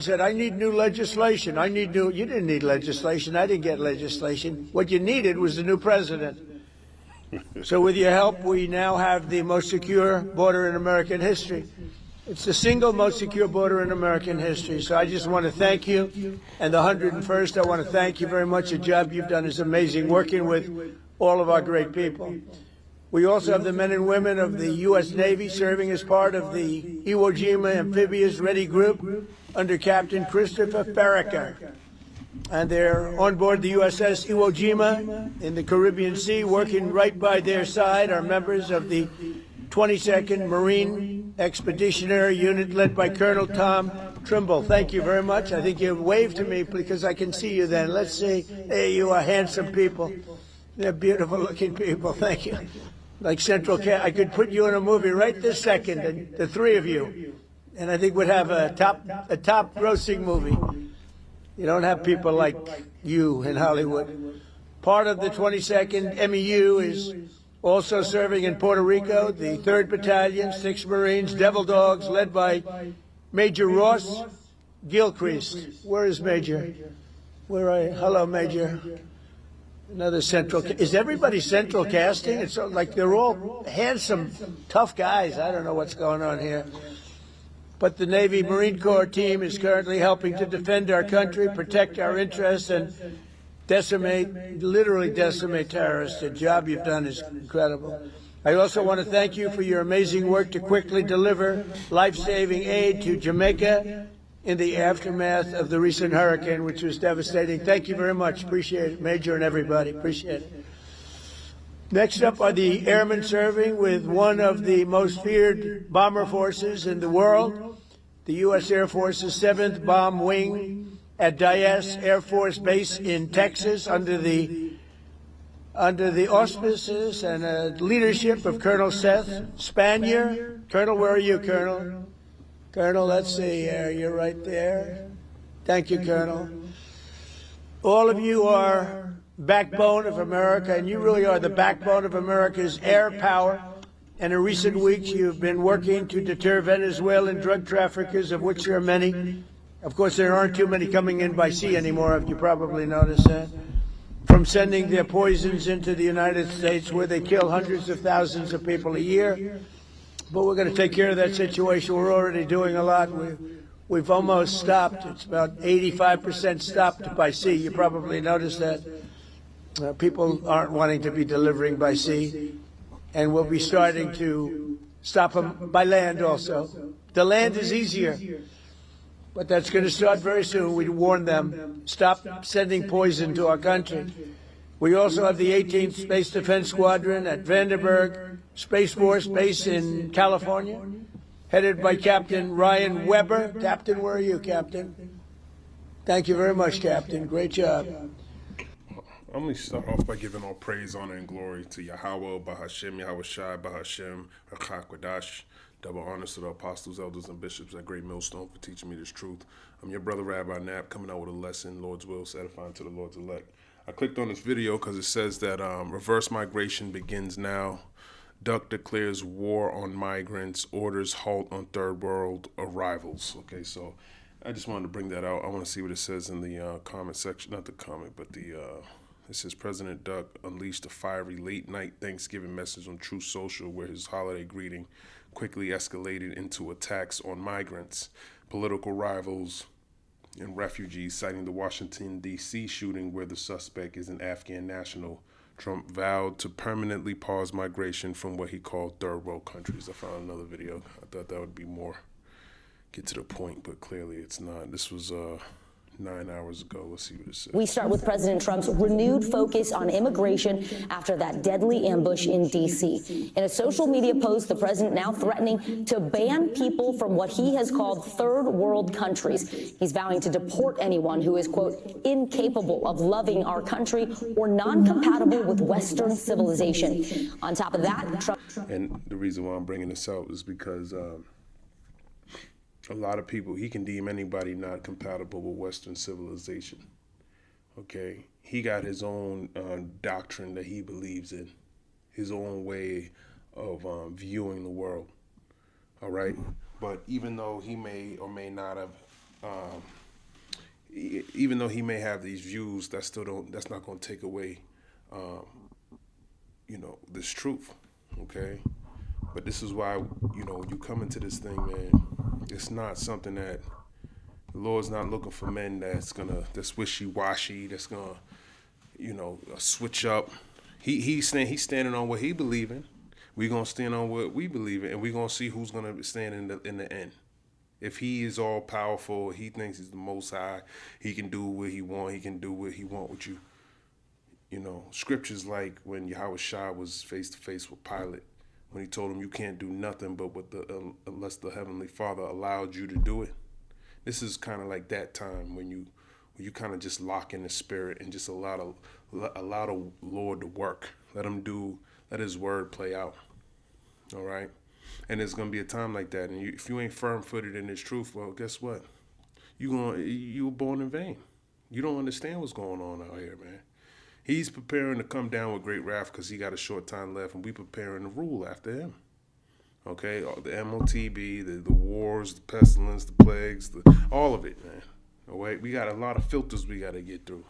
said, I need new legislation. You didn't need legislation. I didn't get legislation. What you needed was a new president. So with your help, we now have the most secure border in American history. It's the single most secure border in American history. So I just want to thank you. And the 101st, I want to thank you very much. The job you've done is amazing, working with all of our great people. We also have the men and women of the U.S. Navy serving as part of the Iwo Jima Amphibious Ready Group under Captain Christopher Farraker. And they're on board the USS Iwo Jima in the Caribbean Sea, working right by their side are members of the 22nd Marine Expeditionary Unit led by Colonel Tom Trimble. Thank you very much. I think you waved to me because I can see you then. Let's see. There you are, handsome people. They're beautiful looking people. Thank you. Like Central Cat, I could put you in a movie right this second, and the three of you. And I think we'd have a top grossing movie. You don't have people like you in Hollywood. Part of the 22nd MEU is also serving in Puerto Rico, the 3rd Battalion, 6 Marines, Devil Dogs, led by Major Ross Gilchrist. Where is Major? Where are you? Hello, Major. Another central. Is everybody central casting? It's like they're all handsome, tough guys. I don't know what's going on here. But the Navy Marine Corps team is currently helping to defend our country, protect our interests, and literally decimate terrorists. The job you've done is incredible. I also want to thank you for your amazing work to quickly deliver life-saving aid to Jamaica in the aftermath of the recent hurricane, which was devastating. Thank you very much. Appreciate it, Major and everybody. Appreciate it. Next up are the airmen serving with one of the most feared bomber forces in the world, the U.S. Air Force's 7th Bomb Wing at Dyess Air Force Base in Texas under the auspices and leadership of Colonel Seth Spanier. Colonel, where are you, Colonel? Colonel, let's see here. You're right there. Thank you, Colonel. All of you are backbone of America, and you really are the backbone of America's air power. And in recent weeks, you've been working to deter Venezuelan drug traffickers, of which there are many. Of course, there aren't too many coming in by sea anymore, if you probably noticed that. From sending their poisons into the United States, where they kill hundreds of thousands of people a year. But we're going to take care of that situation. We're already doing a lot. We've almost stopped. It's about 85% stopped by sea. You probably noticed that. People aren't wanting to be delivering by sea. And we'll be starting to stop them by land also. The land is easier. But that's going to start very soon. We warn them, stop sending poison to our country. We also have the 18th Space Defense Squadron at Vandenberg Space Force Base in California, headed by Captain Ryan Weber. Captain, where are you, Captain? Thank you very much, Captain. Great job. I'm going to start off by giving all praise, honor, and glory to Yahweh, Bahashem, Yahweh Shai, Bahashem, Rachak, double honors to the apostles, elders, and bishops at Great Millstone for teaching me this truth. I'm your brother, Rabbi Knapp, coming out with a lesson, Lord's will, edifying to the Lord's elect. I clicked on this video because it says that reverse migration begins now. Duck declares war on migrants, orders halt on third world arrivals. Okay, so I just wanted to bring that out. I want to see what it says in the comment section, not the comment, but it says President Duck unleashed a fiery late-night Thanksgiving message on Truth Social, where his holiday greeting quickly escalated into attacks on migrants, political rivals, and refugees, citing the Washington, D.C. shooting where the suspect is an Afghan national. Trump vowed to permanently pause migration from what he called third world countries. I found another video. I thought that would be more, get to the point, but clearly it's not. This was 9 hours ago. Let's see what it says. We start with President Trump's renewed focus on immigration after that deadly ambush in D.C. In a social media post, the president now threatening to ban people from what he has called third world countries. He's vowing to deport anyone who is, quote, incapable of loving our country or non-compatible with Western civilization. On top of that, Trump... And the reason why I'm bringing this out is because a lot of people, he can deem anybody not compatible with Western civilization. Okay? He got his own doctrine that he believes in, his own way of viewing the world. All right? But even though he may or may not have even though he may have these views, that's not going to take away, this truth, okay? But this is why, when you come into this thing, man, it's not something that the Lord's not looking for men that's wishy-washy, that's gonna, switch up. He's standing on what he believe in. We're gonna stand on what we believe in, and we're gonna see who's gonna stand in the end. If he is all powerful, he thinks he's the Most High, he can do what he want. He can do what he want with you. Scriptures like when Yahweh Shai was face to face with Pilate, when he told him you can't do nothing but unless the Heavenly Father allowed you to do it. This is kind of like that time when you kind of just lock in the spirit and just allow the Lord to work. Let His word play out. All right. And there's gonna be a time like that, and if you ain't firm-footed in this truth, well, guess what? You were born in vain. You don't understand what's going on out here, man. He's preparing to come down with great wrath because he got a short time left, and we preparing to rule after him. Okay, the MOTB, the wars, the pestilence, the plagues, all of it, man. All right, we got a lot of filters we got to get through,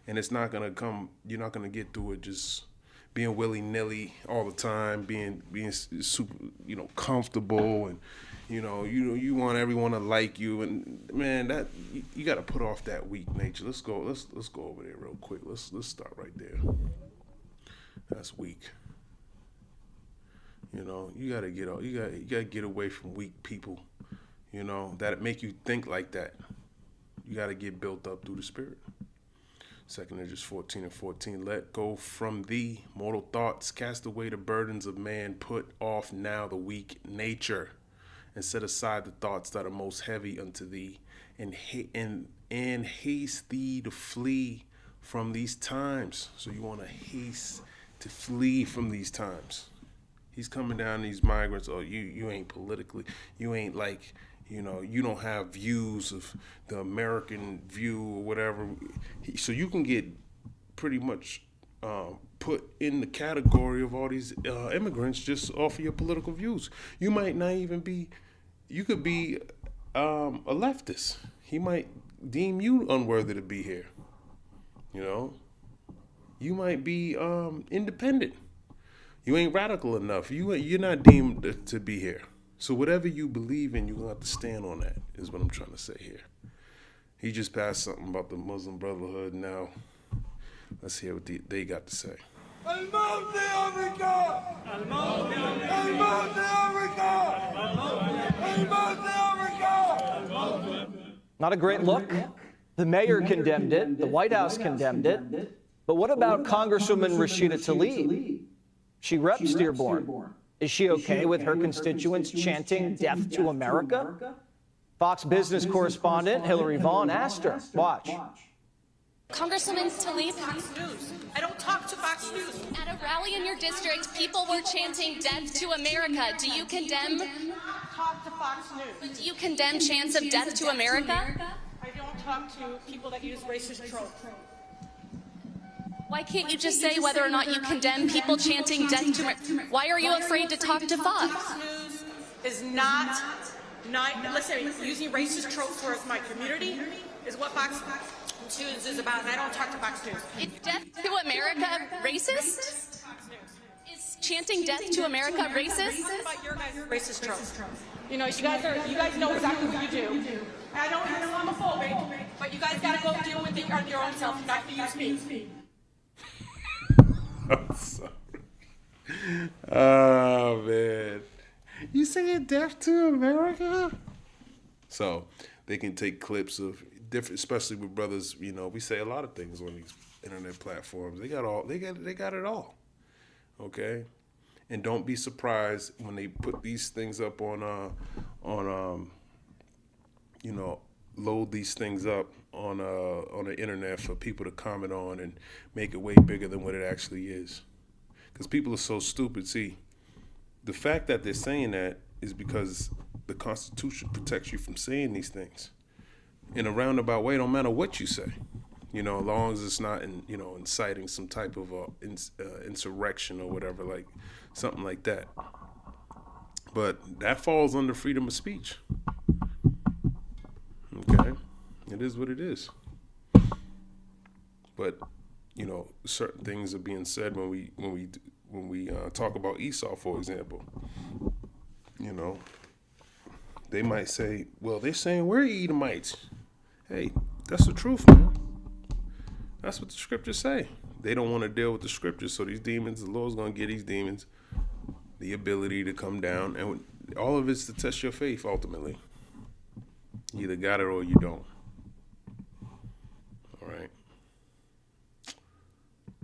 and it's not gonna come. You're not gonna get through it just being willy-nilly all the time, being super, comfortable, and you want everyone to like you, and man, that you got to put off that weak nature. Let's go over there real quick. Let's start right there. That's weak. You gotta get away from weak people. That make you think like that. You gotta get built up through the Spirit. 2 Corinthians 14:14, let go from thee mortal thoughts, cast away the burdens of man, put off now the weak nature, and set aside the thoughts that are most heavy unto thee, and haste thee to flee from these times. So you want to haste to flee from these times. He's coming down these migrants. Oh, you ain't politically, you ain't like, you don't have views of the American view or whatever. So you can get pretty much put in the category of all these immigrants just off of your political views. You might not even be, you could be a leftist. He might deem you unworthy to be here. You might be independent. You ain't radical enough. You're not deemed to be here. So whatever you believe in, you're going to have to stand on that, is what I'm trying to say here. He just passed something about the Muslim Brotherhood now. Let's hear what they got to say. الموت لأمريكا! الموت لأمريكا! الموت لأمريكا! Not a great look. The mayor condemned it. The White House condemned it. But what about Congresswoman Rashida Tlaib? She reps Dearborn. Is she okay with her constituents chanting death to America? Fox Business correspondent Hillary Vaughn asked her. Watch. Congresswoman Tlaib, I don't talk to Fox News. at a rally in your district, people were chanting death to America. Do you condemn? Talk to Fox News. Do you condemn chants of death to America? I don't talk to people that use racist tropes. Why can't you just say whether or not you condemn people chanting death to America? Why are you afraid to talk to Fox? Fox News is not listen, using racist tropes towards my community is what Fox News is about, and I don't talk to Fox News. Is death to America racist? Is chanting death to America racist? What about your guys' racist tropes? You guys know exactly what you do. I don't know I'm homophobic, but you guys gotta go deal with it on your own self, not to use me. I'm sorry. Oh, man. You saying death to America? So they can take clips of different, especially with brothers, we say a lot of things on these internet platforms. They got it all. Okay? And don't be surprised when they put these things up on load these things up on the internet for people to comment on and make it way bigger than what it actually is. Because people are so stupid. See, the fact that they're saying that is because the Constitution protects you from saying these things. In a roundabout way, don't matter what you say, as long as it's not inciting some type of insurrection or whatever, like something like that. But that falls under freedom of speech. Okay. It is what it is. But you know, certain things are being said when we talk about Esau, for example. You know, they might say, "Well, they're saying we're Edomites." Hey, that's the truth, man. That's what the scriptures say. They don't want to deal with the scriptures, so these demons, the Lord's going to give these demons the ability to come down, and all of it's to test your faith, ultimately. You either got it or you don't. All right.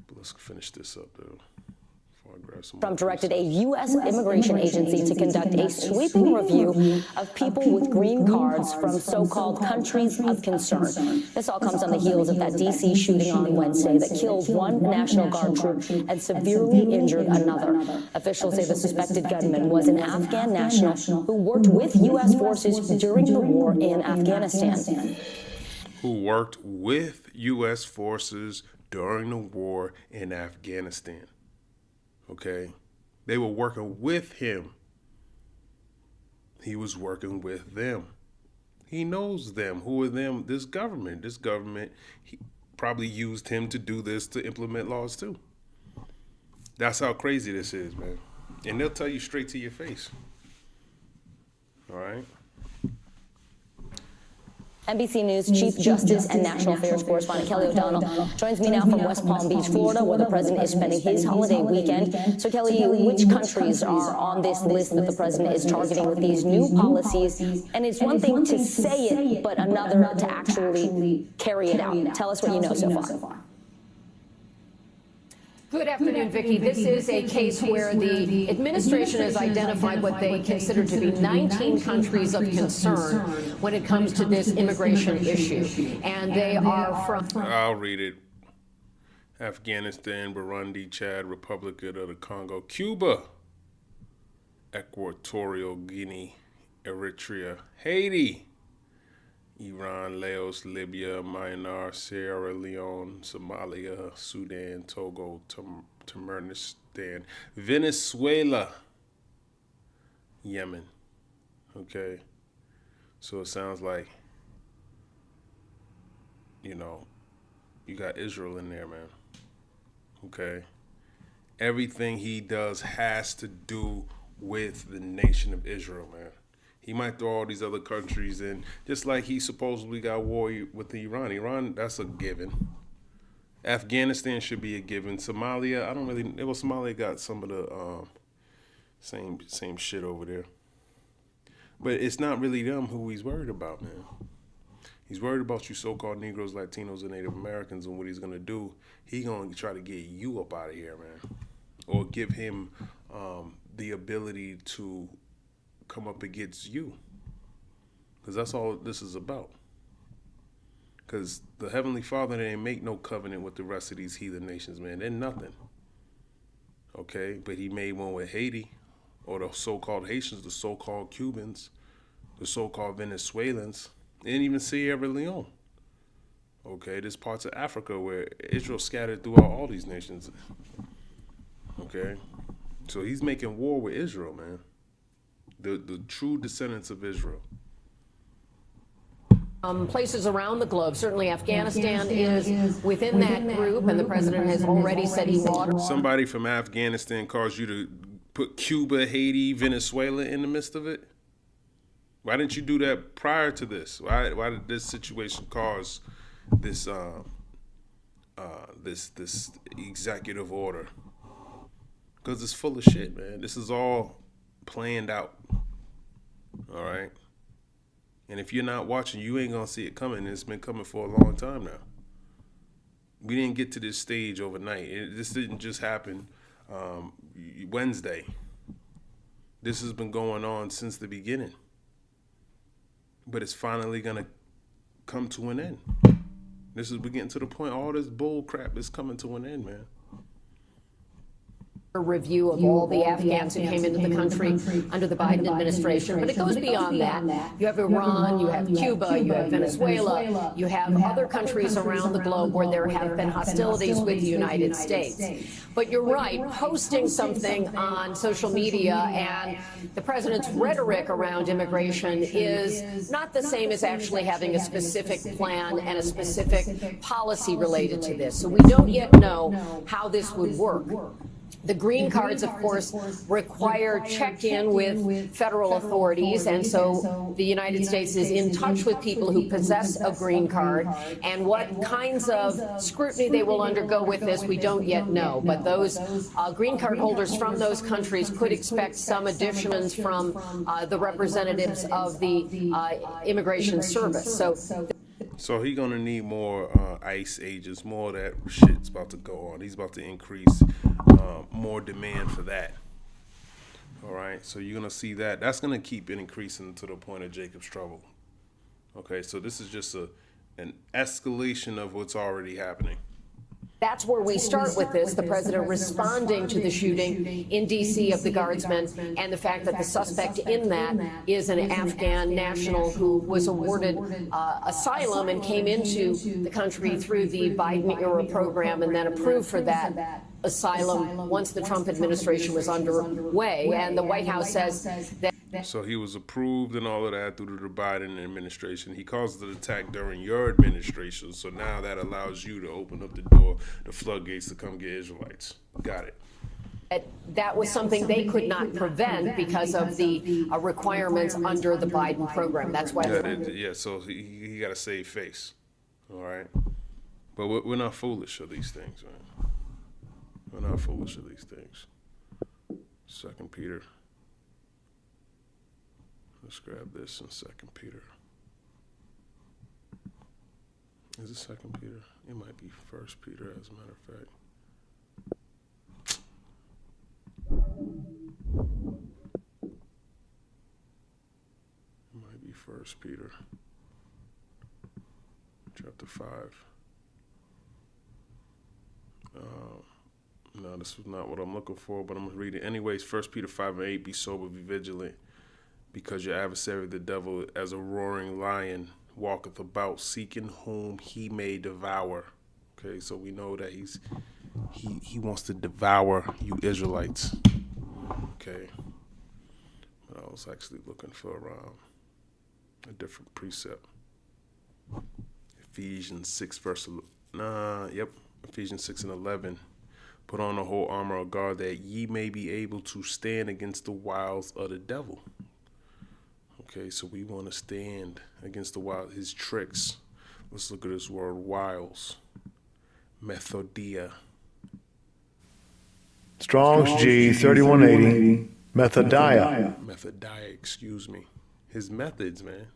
But let's finish this up, though. Trump directed a U.S. immigration agency to conduct a sweeping review of people with green cards from so-called countries of concern. This all comes on the heels of that D.C. shooting on Wednesday that killed one National Guard troop and severely injured another. Officials say the suspected gunman was an Afghan national who worked with U.S. forces during the war in Afghanistan. Who worked with U.S. forces during the war in Afghanistan. Okay, they were working with him. He was working with them. He knows them. Who are them? This government. He probably used him to do this, to implement laws too. That's how crazy this is, man. And they'll tell you straight to your face. All right. NBC News Chief Justice and National Affairs correspondent Kelly O'Donnell joins me now from West Palm Beach, Florida, where the president is spending his holiday weekend. So, Kelly, which countries are on this list that the president is targeting with these new policies? And it's one thing to say it, but another to actually carry it out. Tell us what you know so far. Good afternoon, Vicki. This is a case where the administration has identified what they consider to be 19 countries of concern when it comes to this immigration issue. And they are from... I'll read it. Afghanistan, Burundi, Chad, Republic of the Congo, Cuba, Equatorial Guinea, Eritrea, Haiti, Iran, Laos, Libya, Myanmar, Sierra Leone, Somalia, Sudan, Togo, Turkmenistan, Venezuela, Yemen. Okay? So it sounds like, you know, you got Israel in there, man. Okay? Everything he does has to do with the nation of Israel, man. He might throw all these other countries in, just like he supposedly got war with Iran. Iran, that's a given. Afghanistan should be a given. Somalia, Somalia got some of the same shit over there. But it's not really them who he's worried about, man. He's worried about you so-called Negroes, Latinos, and Native Americans, and what he's going to do. He's going to try to get you up out of here, man. Or give him the ability to come up against you, because that's all this is about. Because the Heavenly Father didn't make no covenant with the rest of these heathen nations, man. They're nothing. Okay, but he made one with Haiti, or the so-called Haitians, the so-called Cubans, the so-called Venezuelans, and even Sierra Leone. Okay, there's parts of Africa where Israel scattered throughout all these nations. Okay, so he's making war with Israel, man. The true descendants of Israel. Places around the globe. Certainly Afghanistan is within that group, and the president has already said he wants... Somebody from Afghanistan caused you to put Cuba, Haiti, Venezuela in the midst of it? Why didn't you do that prior to this? Why did this situation cause this this executive order? Because it's full of shit, man. This is all planned out. All right? And if you're not watching, you ain't going to see it coming. It's been coming for a long time now. We didn't get to this stage overnight. This didn't just happen Wednesday. This has been going on since the beginning. But it's finally going to come to an end. We're getting to the point, all this bull crap is coming to an end, man. A review of all the Afghans who came into the country under the Biden administration, but it goes beyond that. You have Iran, you have Cuba, you have Venezuela, you have other countries around the globe where there have been hostilities with the United States. But you're right, posting something on social media and the president's rhetoric around immigration is not the same as actually having a specific plan and a specific policy related to this. So we don't yet know how this would work. The green cards, of course, require check-in with federal authorities, and so the United States is in touch with people who possess a green card. And what kinds of scrutiny they will undergo with this, we don't yet know. But those green card holders from those countries could expect some additions from the representatives of the Immigration Service. So he's gonna need more ICE agents, more of that shit's about to go on. He's about to increase more demand for that. All right, so you're gonna see that. That's gonna keep it increasing to the point of Jacob's trouble. Okay, so this is just an escalation of what's already happening. That's where we start with this, the president responding to the shooting in D.C. of the guardsmen and the fact that the suspect in that is an Afghan national who was awarded asylum and came into the country through the Biden-era program and then approved for that asylum once the Trump administration was underway. And the White House says that. So he was approved and all of that through the Biden administration. He caused the attack during your administration. So now that allows you to open up the door, the floodgates to come get Israelites. Got it. That was something they could not prevent because of the requirements under the Biden program. That's why. Yeah, so he got to save face. All right. But we're not foolish of these things, man. We're not foolish of these things. 2 Peter. Let's grab this in 2 Peter. Is it 2 Peter? It might be 1 Peter, as a matter of fact. It might be 1 Peter, chapter 5. No, this was not what I'm looking for, but I'm going to read it anyways. 1 Peter 5:8, be sober, be vigilant, because your adversary, the devil, as a roaring lion, walketh about, seeking whom he may devour. Okay, so we know that he wants to devour you Israelites. Okay, but I was actually looking for a different precept. Ephesians 6 verse. Ephesians 6:11. Put on the whole armor of God, that ye may be able to stand against the wiles of the devil. Okay, so we want to stand against the wiles, his tricks. Let's look at this word, wiles. Methodia. Strong's G 3180. Methodia. Methodia, excuse me. His methods, man.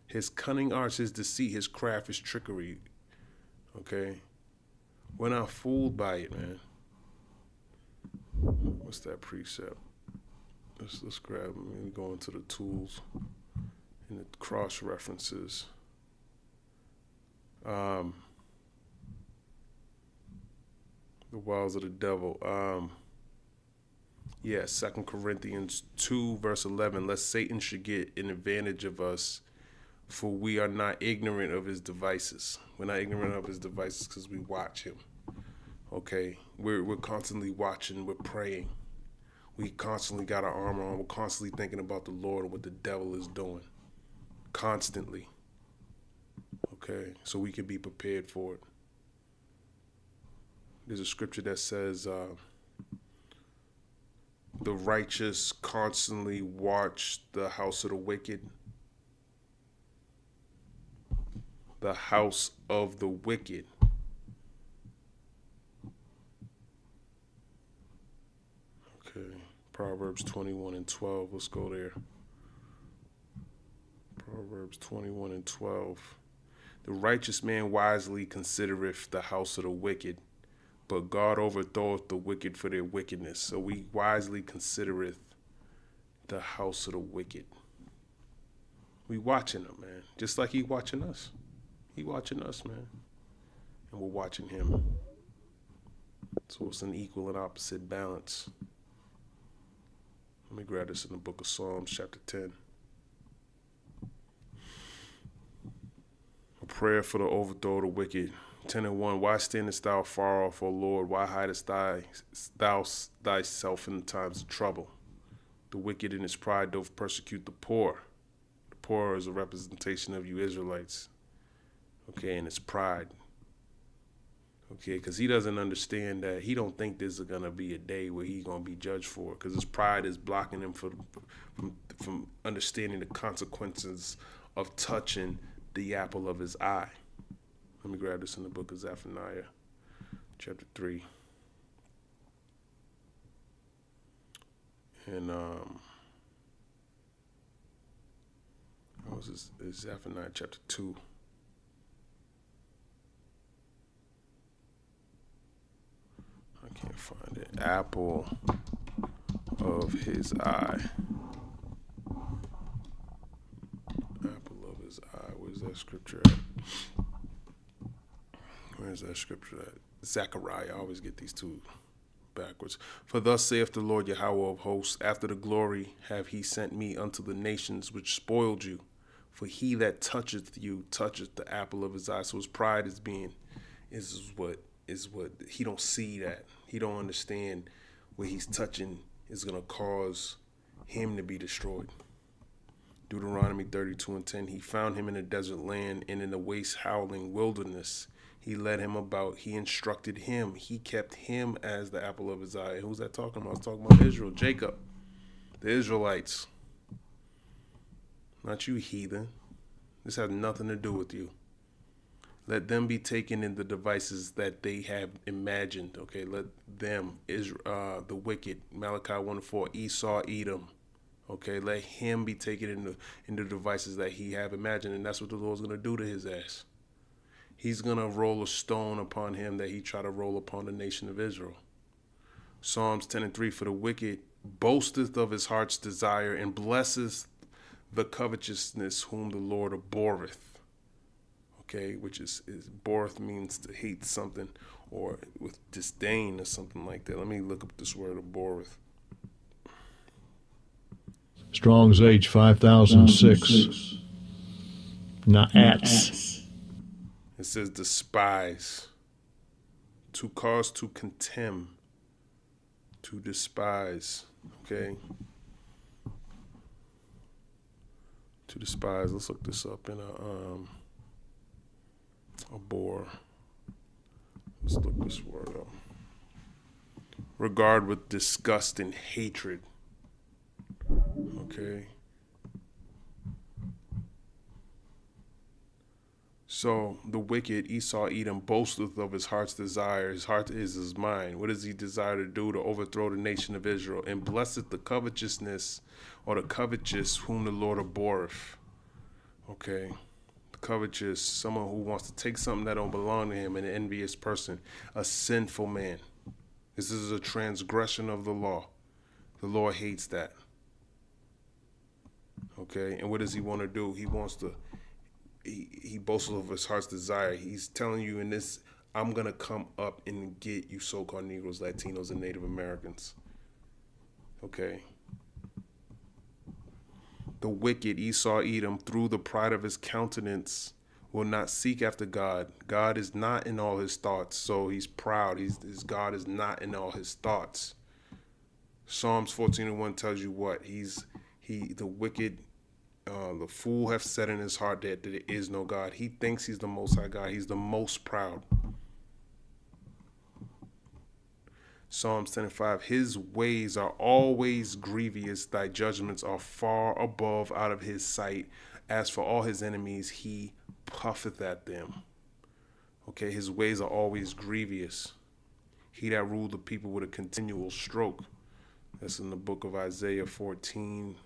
His cunning arts, his deceit, his craft, his trickery. Okay? We're not fooled by it, man. What's that precept? Let's grab them and go into the tools and the cross references. The wiles of the devil. 2 Corinthians 2 verse 11. Lest Satan should get an advantage of us, for we are not ignorant of his devices. We're not ignorant of his devices because we watch him. Okay, we're constantly watching, we're praying. We constantly got our armor on. We're constantly thinking about the Lord and what the devil is doing. Constantly. Okay, so we can be prepared for it. There's a scripture that says, the righteous constantly watch the house of the wicked. The house of the wicked. Okay, Proverbs 21:12. Let's go there. Proverbs 21:12. The righteous man wisely considereth the house of the wicked, but God overthroweth the wicked for their wickedness. So we wisely considereth the house of the wicked. We watching him, man. Just like he watching us. He watching us, man. And we're watching him. So it's an equal and opposite balance. Let me grab this in the book of Psalms, chapter 10. A prayer for the overthrow of the wicked. 10:1. Why standest thou far off, O Lord? Why hidest thou thyself in the times of trouble? The wicked in his pride doth persecute the poor. The poor is a representation of you Israelites. Okay, and it's pride. Okay, because he doesn't understand that. He don't think there's going to be a day where he's going to be judged for it, because his pride is blocking him from understanding the consequences of touching the apple of his eye. Let me grab this in the book of Zephaniah, chapter 3. And what was this? It's Zephaniah chapter 2. I can't find it. Apple of his eye. Apple of his eye. Where's that scripture at? Where's that scripture at? Zechariah. I always get these two backwards. For thus saith the Lord Yahweh of hosts, after the glory have he sent me unto the nations which spoiled you. For he that toucheth you toucheth the apple of his eye. So his pride is what he don't see that. He don't understand where he's touching is going to cause him to be destroyed. Deuteronomy 32:10. He found him in a desert land and in the waste howling wilderness. He led him about. He instructed him. He kept him as the apple of his eye. Who's that talking about? I was talking about Israel, Jacob, the Israelites. Not you, heathen. This has nothing to do with you. Let them be taken in the devices that they have imagined. Okay, let them, the wicked, Malachi 1:4, Esau, Edom. Okay, let him be taken in the devices that he have imagined, and that's what the Lord's gonna do to his ass. He's gonna roll a stone upon him that he tried to roll upon the nation of Israel. Psalms 10:3, for the wicked boasteth of his heart's desire and blesseth the covetousness whom the Lord abhorreth. Okay, which is abhorreth means to hate something or with disdain or something like that. Let me look up this word abhorreth. Strong's H 5006. Naats. It says despise, to cause to contemn, to despise. Okay, to despise. Let's look this up in a bore. Let's look this word up. Regard with disgust and hatred. Okay. So the wicked, Esau, Edom, boasteth of his heart's desire. His heart is his mind. What does he desire to do? To overthrow the nation of Israel. And blesseth the covetousness, or the covetous, whom the Lord abhorreth. Okay. The covetous, someone who wants to take something that don't belong to him, an envious person, a sinful man. This is a transgression of the law. The Lord hates that. Okay. And what does he want to do? He wants to... He boasts of his heart's desire. He's telling you in this, I'm going to come up and get you so-called Negroes, Latinos, and Native Americans. Okay. The wicked, Esau, Edom, through the pride of his countenance, will not seek after God. God is not in all his thoughts, so he's proud. His God is not in all his thoughts. Psalms 14:1 tells you what? The wicked... the fool hath said in his heart that there is no God. He thinks he's the most high God. He's the most proud. Psalms 10:5, his ways are always grievous. Thy judgments are far above out of his sight. As for all his enemies, he puffeth at them. Okay, his ways are always grievous. He that ruled the people with a continual stroke. That's in the book of Isaiah 14.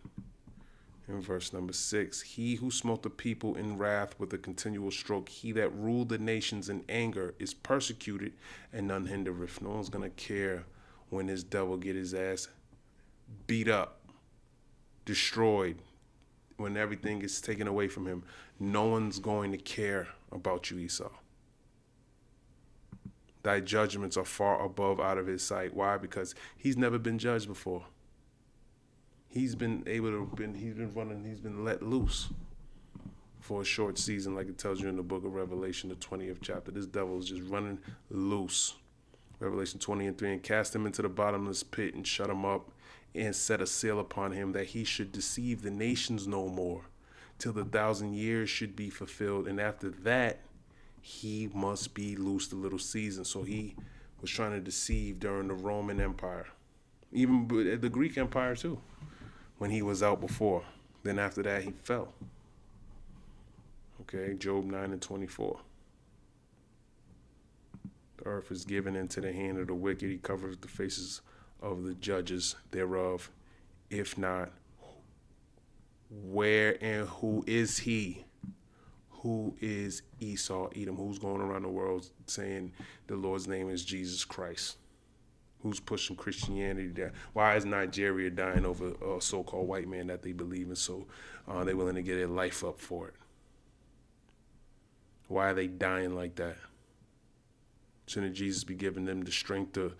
In verse number 6, he who smote the people in wrath with a continual stroke, he that ruled the nations in anger, is persecuted, and none hindereth. No one's going to care when this devil get his ass beat up, destroyed, when everything is taken away from him. No one's going to care about you, Esau. Thy judgments are far above out of his sight. Why? Because he's never been judged before. He's been let loose for a short season, like it tells you in the book of Revelation, the 20th chapter. This devil is just running loose. Revelation 20:3, and cast him into the bottomless pit and shut him up and set a seal upon him that he should deceive the nations no more till the 1,000 years should be fulfilled. And after that, he must be loosed a little season. So he was trying to deceive during the Roman Empire, even the Greek Empire too, when he was out before. Then after that, he fell. Okay, Job 9:24. The earth is given into the hand of the wicked. He covers the faces of the judges thereof. If not, where and who is he? Who is Esau, Edom? Who's going around the world saying the Lord's name is Jesus Christ? Who's pushing Christianity down? Why is Nigeria dying over a so-called white man that they believe in, so they're willing to get their life up for it? Why are they dying like that? Shouldn't Jesus be giving them the strength to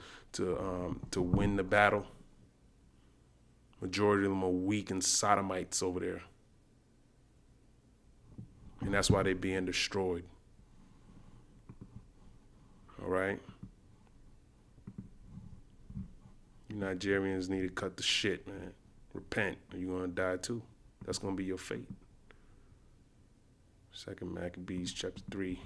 win the battle? Majority of them are weak and sodomites over there. And that's why they're being destroyed. All right? You Nigerians need to cut the shit, man. Repent, or you're going to die too. That's going to be your fate. 2 Maccabees chapter 3.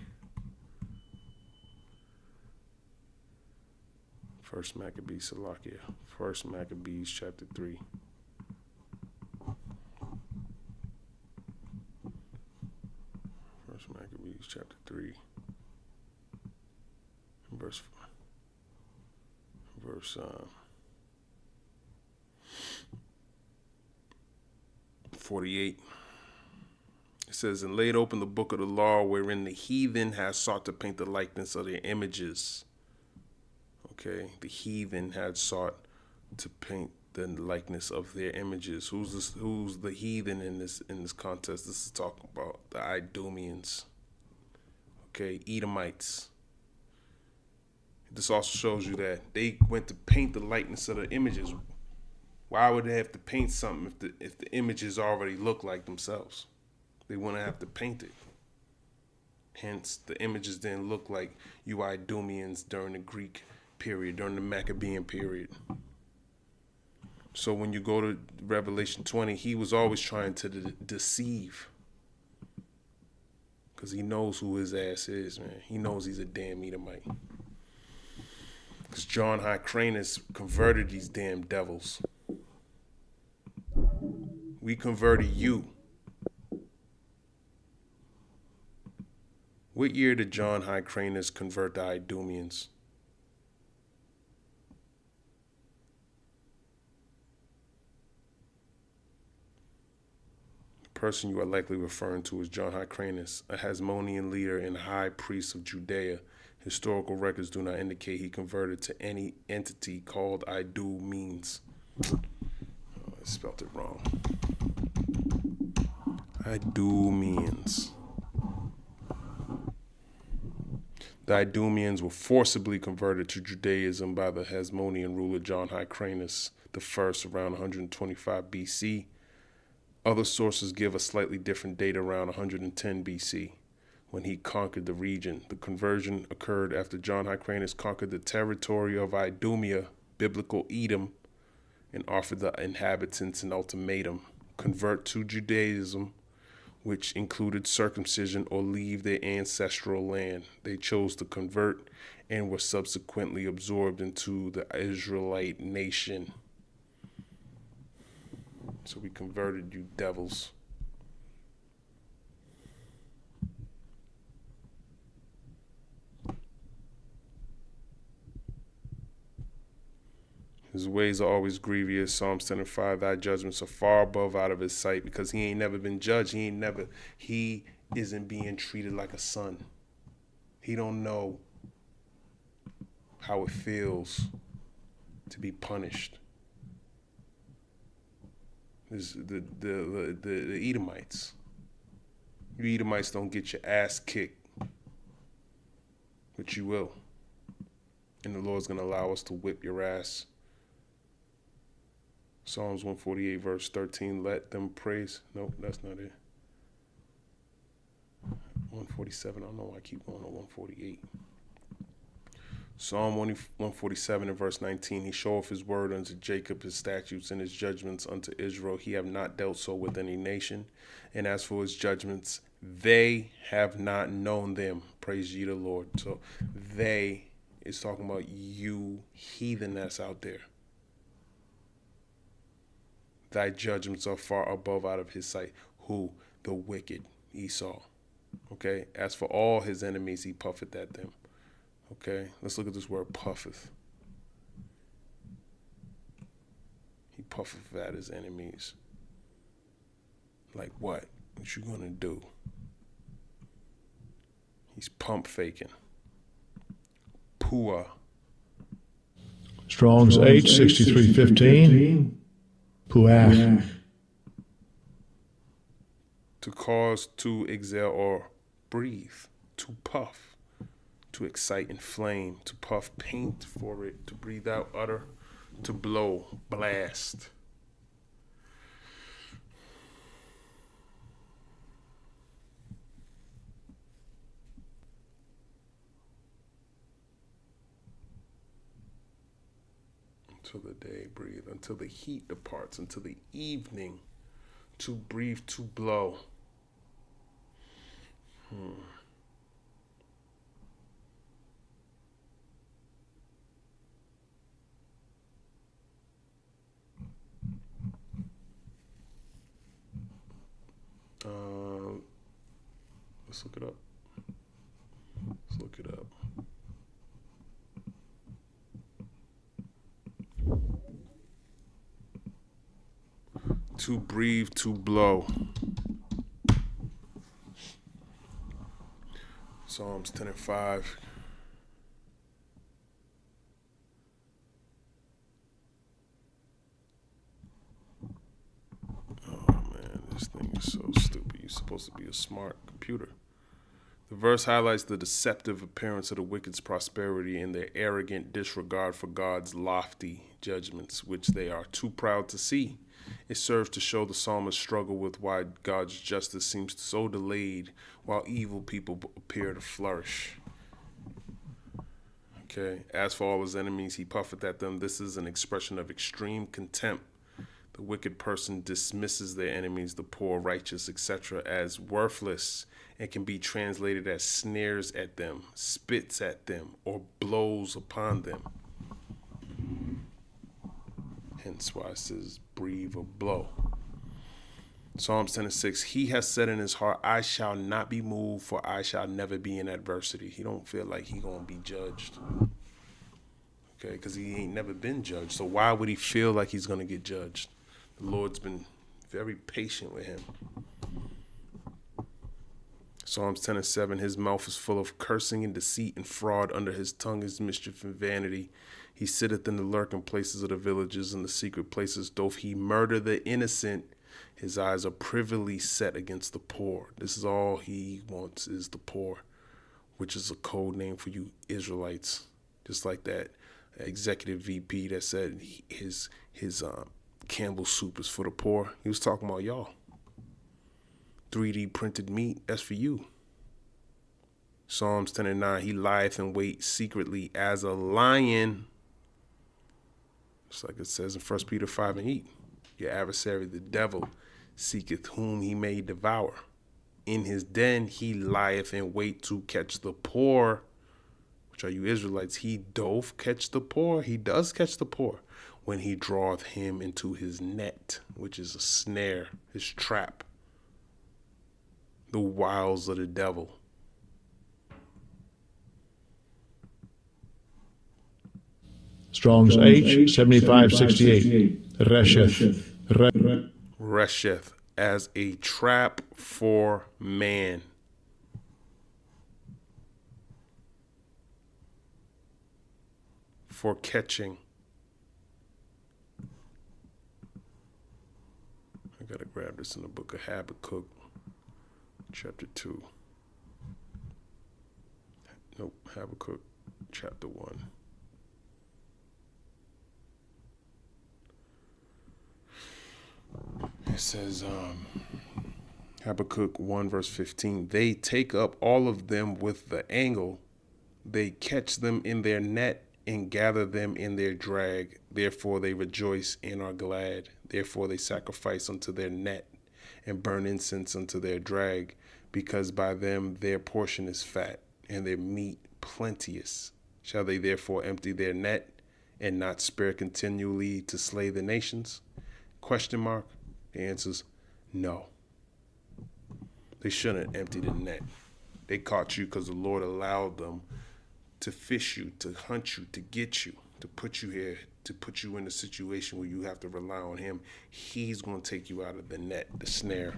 1 Maccabees, Salakia. 1 Maccabees chapter 3. Maccabees chapter 3, verse 48. It says, and laid open the book of the law wherein the heathen has sought to paint the likeness of their images. Okay, the heathen had sought to paint the likeness of their images. Who's the heathen in this contest? This is talking about the Idumeans. Okay, Edomites. This also shows you that they went to paint the likeness of the images. Why would they have to paint something if the images already look like themselves? They wouldn't have to paint it. Hence, the images didn't look like you Idumeans during the Greek period, during the Maccabean period. So when you go to Revelation 20, he was always trying to deceive. Because he knows who his ass is, man. He knows he's a damn Edomite. Because John Hyrcanus converted these damn devils. We converted you. What year did John Hyrcanus convert the Idumeans? Person you are likely referring to is John Hyrcanus, a Hasmonean leader and high priest of Judea. Historical records do not indicate he converted to any entity called Idumeans. Oh, I spelled it wrong. Idumeans. The Idumeans were forcibly converted to Judaism by the Hasmonean ruler John Hyrcanus I around 125 BC. Other sources give a slightly different date around 110 BC, when he conquered the region. The conversion occurred after John Hyrcanus conquered the territory of Idumea, biblical Edom, and offered the inhabitants an ultimatum: convert to Judaism, which included circumcision, or leave their ancestral land. They chose to convert and were subsequently absorbed into the Israelite nation. So we converted you devils. His ways are always grievous. Psalms 10 and 5, thy judgments are far above out of his sight, because he ain't never been judged. He isn't being treated like a son. He don't know how it feels to be punished. The Edomites. You Edomites don't get your ass kicked, but you will. And the Lord's going to allow us to whip your ass. Psalms 148, verse 13, let them praise. Nope, that's not it. 147, I don't know why I keep going to 148. Psalm 147 and verse 19, he showeth his word unto Jacob, his statutes and his judgments unto Israel. He have not dealt so with any nation. And as for his judgments, they have not known them. Praise ye the Lord. So they is talking about you heathen that's out there. Thy judgments are far above out of his sight. Who? The wicked, Esau. Okay? As for all his enemies, he puffeth at them. Okay? Let's look at this word puffeth. He puffeth at his enemies. Like what? What you gonna do? He's pump faking. Pua. Strong's H 6315. Puach. To cause to exhale or breathe. To puff. To excite, inflame. To puff, paint for it. To breathe out, utter. To blow, blast. Until the day breathe, until the heat departs, until the evening, to breathe, to blow. Let's look it up. Let's look it up. To breathe, to blow. Psalms 10 and 5. Oh man, this thing is so stupid. You're supposed to be a smart computer. The verse highlights the deceptive appearance of the wicked's prosperity and their arrogant disregard for God's lofty judgments, which they are too proud to see. It serves to show the psalmist's struggle with why God's justice seems so delayed while evil people appear to flourish. Okay, as for all his enemies, he puffeth at them. This is an expression of extreme contempt. The wicked person dismisses their enemies, the poor, righteous, etc., as worthless, and can be translated as sneers at them, spits at them, or blows upon them. Hence why it says breathe or blow. Psalms 10 and 6, he has said in his heart, I shall not be moved, for I shall never be in adversity. He don't feel like he gonna be judged. Okay, because he ain't never been judged. So why would he feel like he's gonna get judged? The Lord's been very patient with him. Psalms 10 and 7, his mouth is full of cursing and deceit and fraud. Under his tongue is mischief and vanity. He sitteth in the lurking places of the villages, and the secret places doth he murder the innocent. His eyes are privily set against the poor. This is all he wants is the poor, which is a code name for you Israelites. Just like that executive VP that said his Campbell soup is for the poor. He was talking about y'all. 3D printed meat, that's for you. Psalms 10 and 9, he lieth in wait secretly as a lion. Just like it says in 1 Peter 5 and 8. Your adversary, the devil, seeketh whom he may devour. In his den he lieth in wait to catch the poor, which are you Israelites. He doth catch the poor. He does catch the poor when he draweth him into his net, which is a snare, his trap. The wiles of the devil. Strong's H 7568. Resheth. Resheth, as a trap for man. For catching. I gotta grab this in the book of Habakkuk, chapter 2. Nope, Habakkuk, chapter 1. It says, Habakkuk 1 verse 15, they take up all of them with the angle. They catch them in their net and gather them in their drag. Therefore they rejoice and are glad. Therefore they sacrifice unto their net and burn incense unto their drag, because by them their portion is fat and their meat plenteous. Shall they therefore empty their net and not spare continually to slay the nations? Question mark. The answer's no. They shouldn't empty the net. They caught you because the Lord allowed them to fish you, to hunt you, to get you, to put you here, to put you in a situation where you have to rely on him. He's going to take you out of the net, the snare.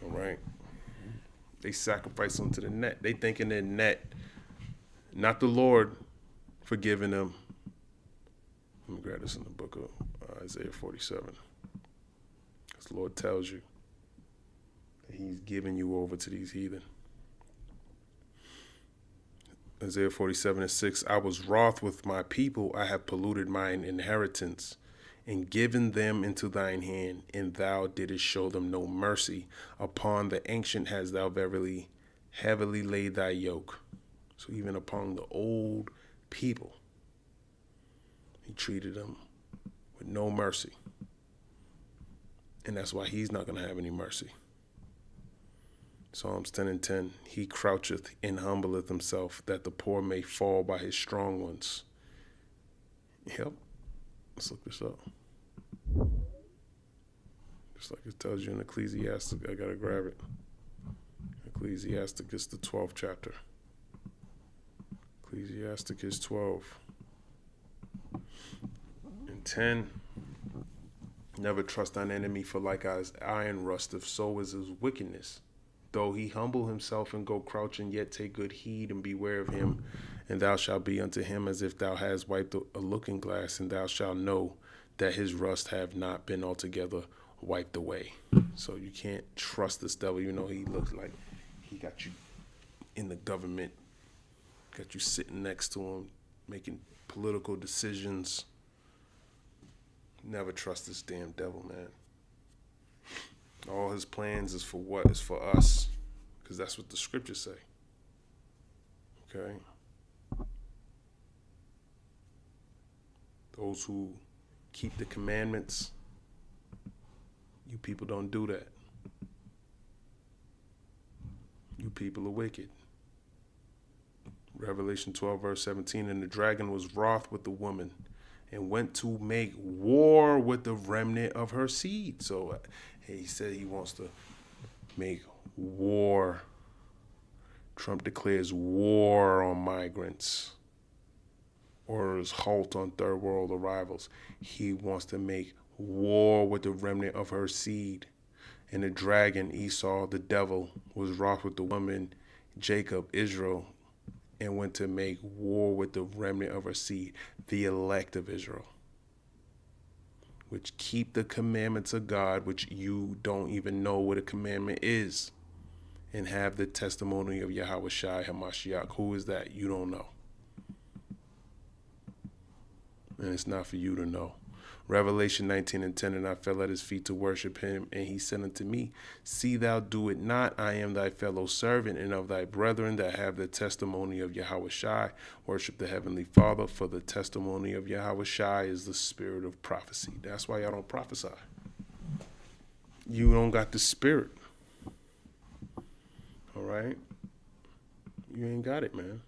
All right? They sacrifice onto the net. They thinking their net, not the Lord forgiving them. Let me grab this in the book of Isaiah 47. Because the Lord tells you that he's giving you over to these heathen. Isaiah 47:6, I was wroth with my people, I have polluted mine inheritance, and given them into thine hand, and thou didst show them no mercy. Upon the ancient hast thou verily heavily laid thy yoke. So even upon the old people, he treated them with no mercy. And that's why he's not going to have any mercy. Psalms 10:10, he croucheth and humbleth himself, that the poor may fall by his strong ones. Yep. Let's look this up. Just like it tells you in Ecclesiastes, I got to grab it. Ecclesiastes, the 12th chapter. Ecclesiastes 12. And 10, never trust thine enemy, for like as iron rusteth, so is his wickedness. Though he humble himself and go crouching, yet take good heed and beware of him. And thou shalt be unto him as if thou hast wiped a looking glass, and thou shalt know that his rust have not been altogether wiped away. So you can't trust this devil. You know, he looks like he got you in the government, got you sitting next to him, making political decisions. Never trust this damn devil, man. All his plans is for what? Is for us. Because that's what the scriptures say. Okay? Those who keep the commandments, you people don't do that. You people are wicked. Revelation 12 verse 17, and the dragon was wroth with the woman and went to make war with the remnant of her seed. So he said he wants to make war. Trump declares war on migrants. Orders halt on third world arrivals. He wants to make war with the remnant of her seed. And the dragon, Esau, the devil, was wroth with the woman, Jacob, Israel, and went to make war with the remnant of her seed, the elect of Israel, which keep the commandments of God, which you don't even know what a commandment is, and have the testimony of Yahweh Shai HaMashiach. Who is that? You don't know. And it's not for you to know. Revelation 19:10, and I fell at his feet to worship him, and he said unto me, see thou do it not, I am thy fellow servant and of thy brethren that have the testimony of Yahweh Shai. Worship the heavenly Father, for the testimony of Yahweh Shai is the spirit of prophecy. That's why y'all don't prophesy. You don't got the spirit. All right? You ain't got it, man.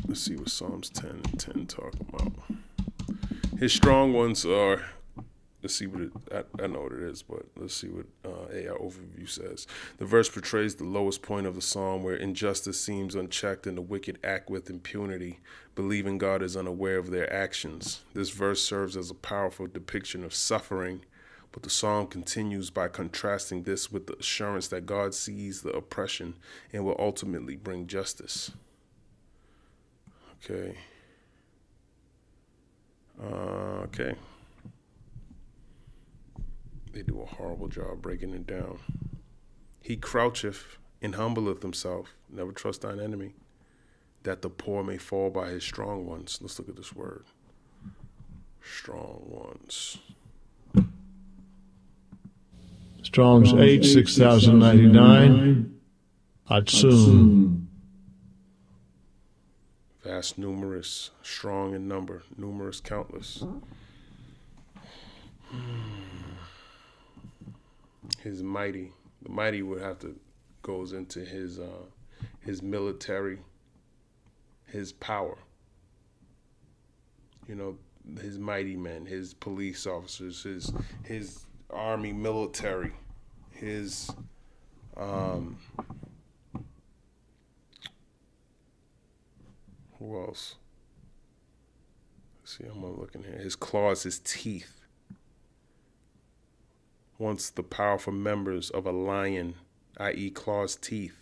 Let's see what Psalms 10:10 talk about. His strong ones are, let's see what it, I know what it is, but let's see what AI Overview says. The verse portrays the lowest point of the psalm, where injustice seems unchecked and the wicked act with impunity, believing God is unaware of their actions. This verse serves as a powerful depiction of suffering, but the psalm continues by contrasting this with the assurance that God sees the oppression and will ultimately bring justice. Okay. Okay. They do a horrible job breaking it down. He croucheth and humbleth himself. Never trust thine enemy. that the poor may fall by his strong ones. Let's look at this word. Strong ones. Strong's H, 6099. Atsum. Vast, numerous, strong in number, numerous, countless. His mighty. The mighty would have to goes into his military, his power. You know, his mighty men, his police officers, his army, military, his who else? Let's see, I'm gonna look in here. His claws, his teeth. Once the powerful members of a lion, i.e. claws, teeth.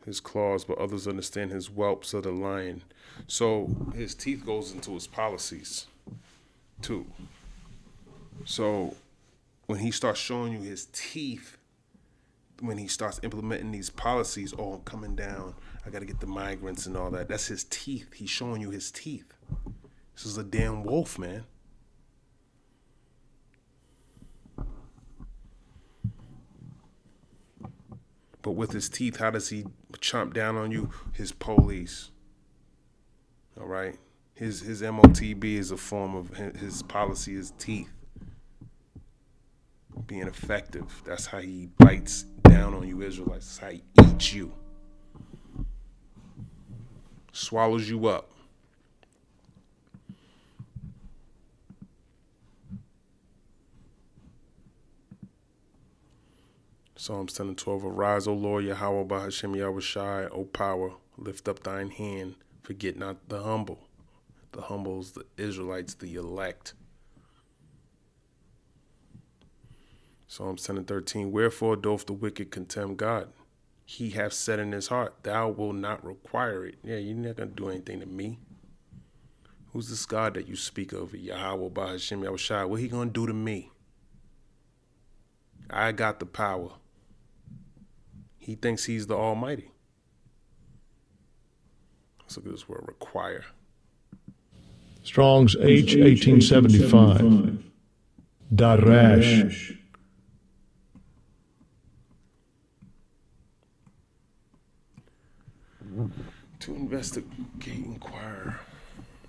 His claws, but others understand his whelps of the lion. So his teeth goes into his policies too. So when he starts showing you his teeth, when he starts implementing these policies, oh, I'm coming down, I gotta get the migrants and all that. That's his teeth. He's showing you his teeth. This is a damn wolf, man. But with his teeth, how does he chomp down on you? His police. All right? His MOTB is a form of his policy, his teeth. Being effective. That's how he bites down on you Israelites. That's how he eats you. Swallows you up. Psalms 10 and 12. Arise, O Lord, Yahweh, Bahashem, Yahushai, O power, lift up thine hand, forget not the humble. The humbles, the Israelites, the elect. Psalms 10 and 13. Wherefore doth the wicked contemn God? He hath said in his heart, thou wilt not require it. Yeah, you're not going to do anything to me. Who's this God that you speak of? Yahweh, Bahashem, Yahushai. What he going to do to me? I got the power. He thinks he's the Almighty. Let's look at this word, require. Strong's H, 1875. Darash. To investigate, inquire.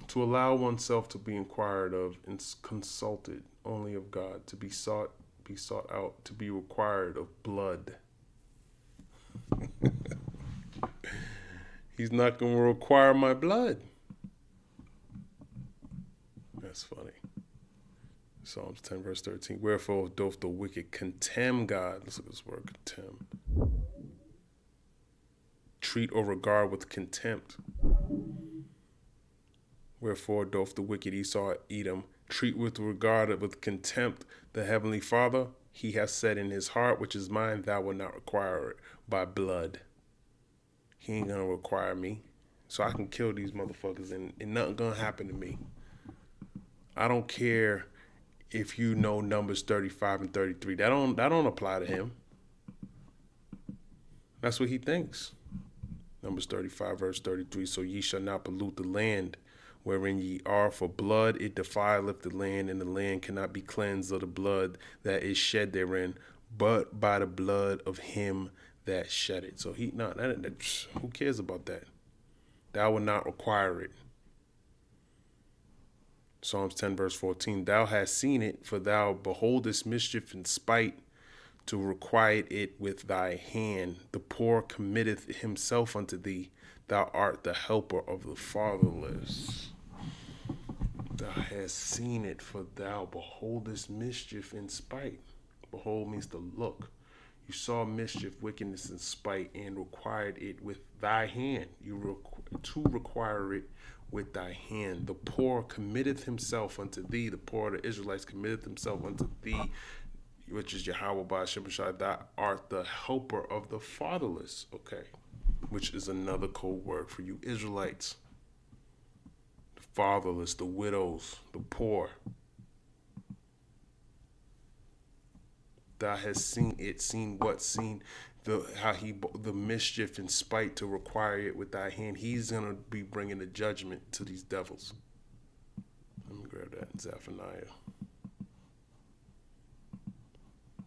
To allow oneself to be inquired of and consulted only of God. To be sought out. To be required of blood. He's not going to require my blood. That's funny. Psalms 10 verse 13. Wherefore doth the wicked contemn God. Let's look at this word, contemn. Treat or regard with contempt. Wherefore doth the wicked Esau, Edom, treat with regard with contempt the heavenly Father. He hath said in his heart, which is mine, thou wilt not require it by blood. He ain't gonna require me. So I can kill these motherfuckers and nothing gonna happen to me. I don't care if you know Numbers 35 and 33. That don't apply to him. That's what he thinks. Numbers 35 verse 33. So ye shall not pollute the land wherein ye are, for blood it defileth the land, and the land cannot be cleansed of the blood that is shed therein, but by the blood of him that shed it. So who cares about that? Thou will not require it. Psalms 10 verse 14. Thou hast seen it, for thou beholdest mischief and spite, to requite it with thy hand. The poor committeth himself unto thee. Thou art the helper of the fatherless. Thou hast seen it, for thou beholdest mischief and spite. Behold means to look. You saw mischief, wickedness, and spite, and required it with thy hand. To require it with thy hand. The poor committeth himself unto thee. The poor, the Israelites, committeth himself unto thee, which is Yahweh Ba'ashem Shai. Thou art the helper of the fatherless. Okay. Which is another code word for you Israelites. The fatherless, the widows, the poor. thou hast seen it, seen what, seen the mischief and spite to require it with thy hand. He's going to be bringing the judgment to these devils. Let me grab that. Zephaniah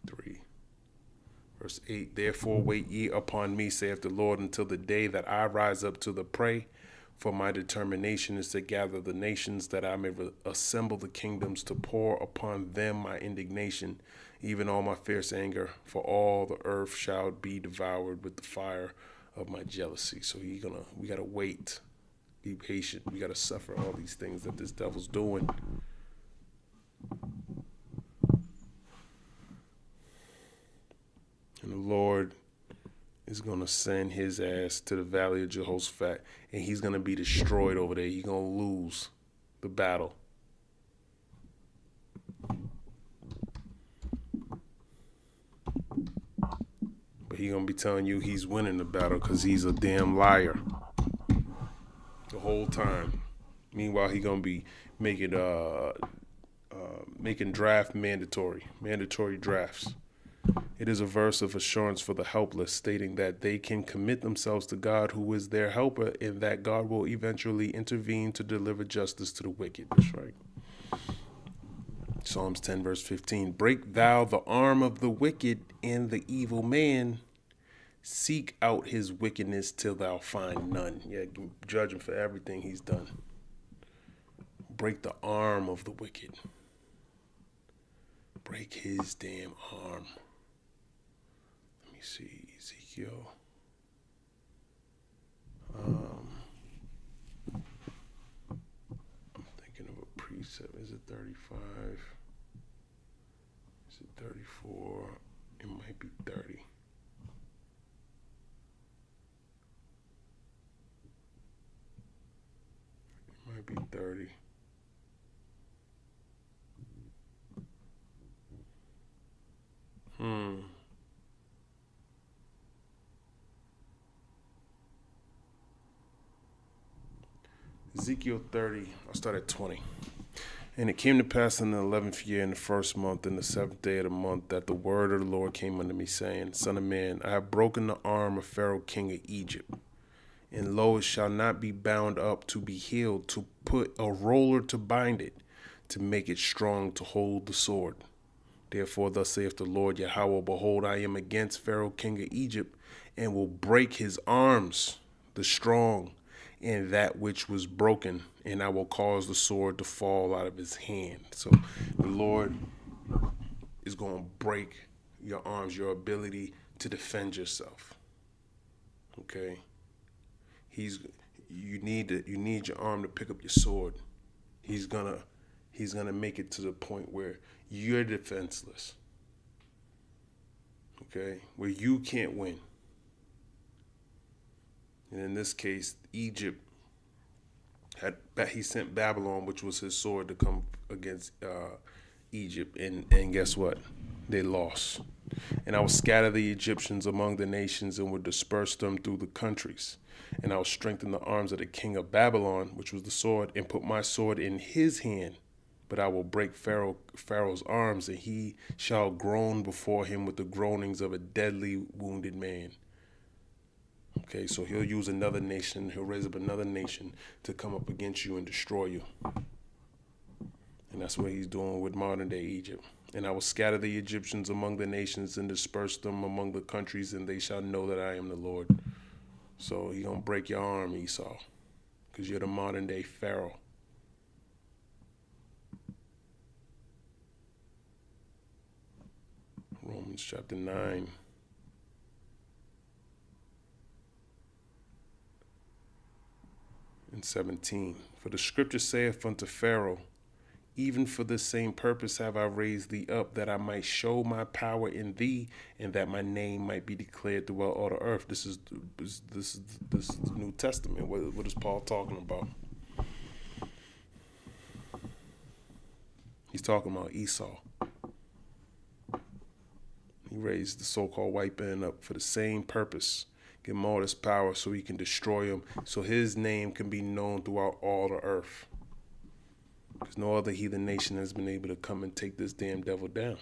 3. Verse 8, therefore wait ye upon me, saith the Lord, until the day that I rise up to the prey. For my determination is to gather the nations, that I may assemble the kingdoms, to pour upon them my indignation, even all my fierce anger. For all the earth shall be devoured with the fire of my jealousy. So we got to wait, be patient. We got to suffer all these things that this devil's doing. And the Lord is going to send his ass to the valley of Jehoshaphat, and he's going to be destroyed over there. He's going to lose the battle. But he's going to be telling you he's winning the battle because he's a damn liar the whole time. Meanwhile, he's going to be making draft mandatory drafts. It is a verse of assurance for the helpless, stating that they can commit themselves to God, who is their helper, and that God will eventually intervene to deliver justice to the wicked. That's right. Psalms 10, verse 15. Break thou the arm of the wicked and the evil man. Seek out his wickedness till thou find none. Yeah, judge him for everything he's done. Break the arm of the wicked. Break his damn arm. Let me see, Ezekiel. I'm thinking of a precept. Is it 35? Is it 34? It might be 30. It might be 30. Ezekiel 30, I'll start at 20. And it came to pass in the 11th year, in the first month, in the 7th day of the month, that the word of the Lord came unto me, saying, Son of man, I have broken the arm of Pharaoh king of Egypt. And lo, it shall not be bound up to be healed, to put a roller to bind it, to make it strong to hold the sword. Therefore, thus saith the Lord Yahweh, behold, I am against Pharaoh king of Egypt, and will break his arms, the strong, and that which was broken, and I will cause the sword to fall out of his hand. So the Lord is going to break your arms, your ability to defend yourself. Okay? You need your arm to pick up your sword. He's gonna make it to the point where you're defenseless. Okay? Where you can't win. And in this case, Egypt he sent Babylon, which was his sword, to come against Egypt. And guess what? They lost. And I will scatter the Egyptians among the nations and will disperse them through the countries. And I will strengthen the arms of the king of Babylon, which was the sword, and put my sword in his hand. But I will break Pharaoh's arms, and he shall groan before him with the groanings of a deadly wounded man. Okay, so he'll use another nation, he'll raise up another nation to come up against you and destroy you. And that's what he's doing with modern day Egypt. And I will scatter the Egyptians among the nations and disperse them among the countries, and they shall know that I am the Lord. So he's going to break your arm, Esau, because you're the modern day Pharaoh. Romans chapter 9. And 17. For the scripture saith unto Pharaoh, even for this same purpose have I raised thee up, that I might show my power in thee, and that my name might be declared throughout all the earth. This is the New Testament. What is Paul talking about? He's talking about Esau. He raised the so-called white man up for the same purpose. Give him all this power so he can destroy him, so his name can be known throughout all the earth. Because no other heathen nation has been able to come and take this damn devil down.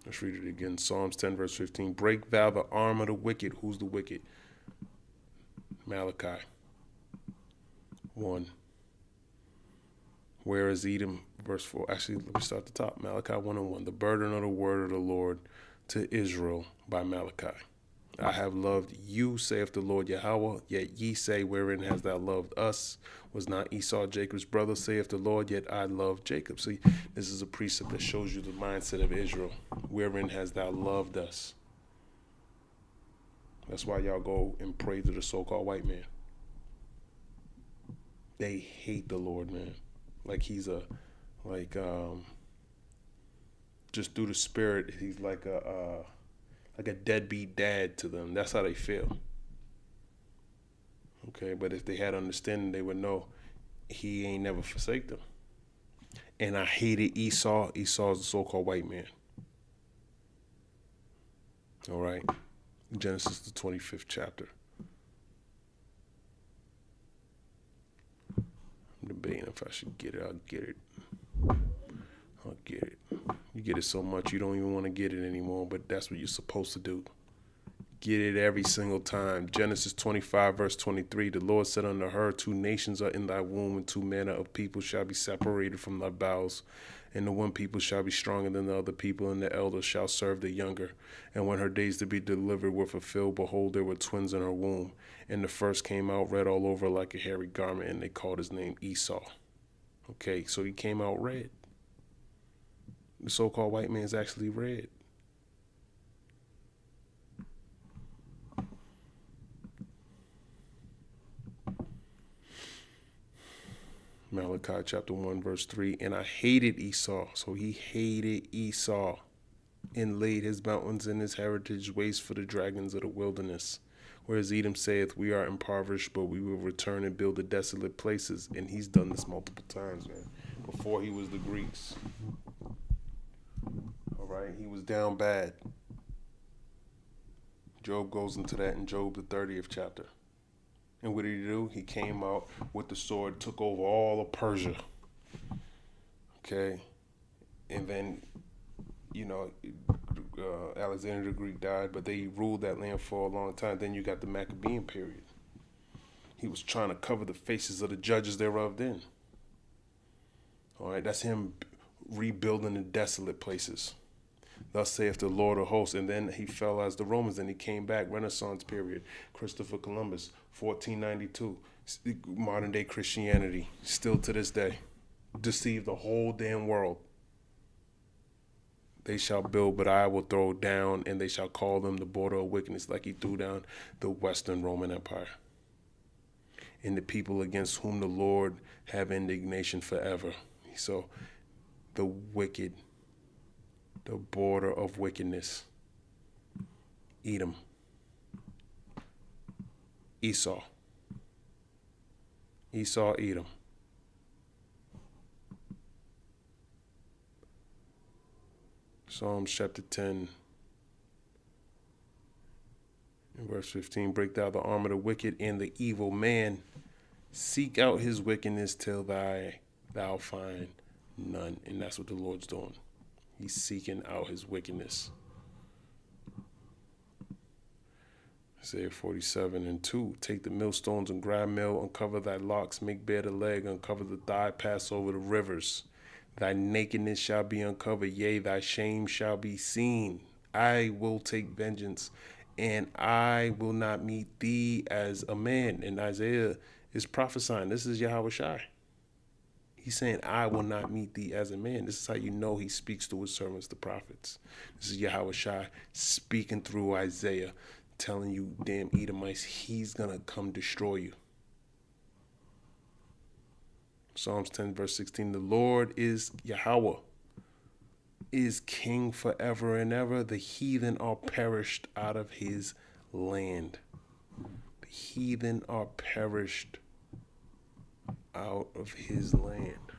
Let's read it again. Psalms 10, verse 15. Break thou the arm of the wicked. Who's the wicked? Malachi 1. Where is Edom? Verse 4. Actually, let me start at the top. Malachi 1 and 1. The burden of the word of the Lord to Israel by Malachi. I have loved you, saith the Lord Yahweh, yet ye say, wherein hast thou loved us? Was not Esau Jacob's brother, saith the Lord, yet I love Jacob. See, this is a precept that shows you the mindset of Israel. Wherein hast thou loved us? That's why y'all go and pray to the so-called white man. They hate the Lord, man. Like he's just through the spirit, he's like a deadbeat dad to them. That's how they feel. Okay, but if they had understanding, they would know he ain't never forsake them. And I hated Esau. Esau's the so-called white man. All right. Genesis, the 25th chapter. I'm debating if I should get it. I'll get it. I'll get it. You get it so much you don't even want to get it anymore, but that's what you're supposed to do. Get it every single time. Genesis 25, verse 23. The Lord said unto her, 2 nations are in thy womb, and 2 manner of people shall be separated from thy bowels. And the one people shall be stronger than the other people, and the elder shall serve the younger. And when her days to be delivered were fulfilled, behold, there were twins in her womb. And the first came out red all over like a hairy garment, and they called his name Esau. Okay, so he came out red. The so-called white man is actually red. Malachi chapter 1, verse 3. And I hated Esau. So he hated Esau and laid his mountains and his heritage waste for the dragons of the wilderness. Whereas Edom saith, we are impoverished, but we will return and build the desolate places. And he's done this multiple times, man. Before he was the Greeks. All right, he was down bad. Job goes into that in Job, the 30th chapter. And what did he do? He came out with the sword, took over all of Persia. Okay. And then, Alexander the Greek died, but they ruled that land for a long time. Then you got the Maccabean period. He was trying to cover the faces of the judges thereof then. All right, that's him rebuilding the desolate places. Thus saith the Lord of hosts. And then he fell as the Romans, and he came back. Renaissance period. Christopher Columbus, 1492. Modern day Christianity, still to this day. Deceived the whole damn world. They shall build, but I will throw down, and they shall call them the border of wickedness, like he threw down the Western Roman Empire. And the people against whom the Lord have indignation forever. So the wicked, the border of wickedness, Edom, Esau, Edom. Psalms chapter 10, and verse 15. Break thou the arm of the wicked and the evil man. Seek out his wickedness till thou find none. And that's what the Lord's doing. He's seeking out his wickedness. Isaiah 47 and 2. Take the millstones and grind mill, uncover thy locks, make bare the leg, uncover the thigh, pass over the rivers. Thy nakedness shall be uncovered, yea, thy shame shall be seen. I will take vengeance, and I will not meet thee as a man. And Isaiah is prophesying. This is Yahweh Shai. He's saying, I will not meet thee as a man. This is how you know he speaks to his servants, the prophets. This is Yahweh Shai speaking through Isaiah, telling you, damn Edomites, he's going to come destroy you. Psalms 10, verse 16, the Lord is Yahweh, is king forever and ever. The heathen are perished out of his land. The heathen are perished out of his land.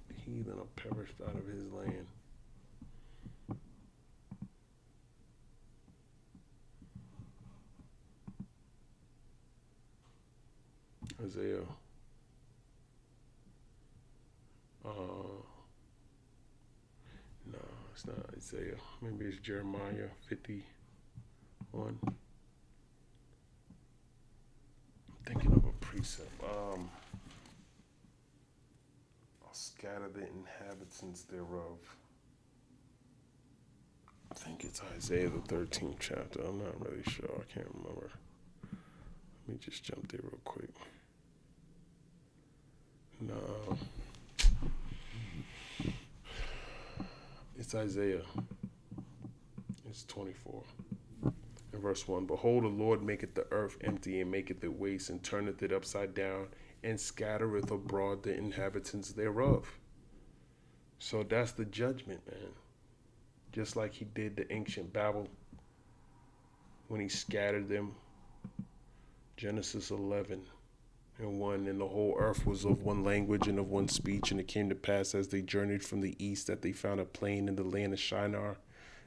The heathen are perished out of his land. Isaiah it's not Isaiah. Maybe it's Jeremiah 51. I'm thinking of a precept. I'll scatter the inhabitants thereof. I think it's Isaiah the 13th chapter. I'm not really sure. I can't remember. Let me just jump there real quick. No. It's Isaiah. It's 24. In verse 1, behold, the Lord maketh the earth empty, and maketh it waste, and turneth it upside down, and scattereth abroad the inhabitants thereof. So that's the judgment, man. Just like he did the ancient Babel when he scattered them. Genesis 11:1, and the whole earth was of one language and of one speech, and it came to pass as they journeyed from the east that they found a plain in the land of Shinar,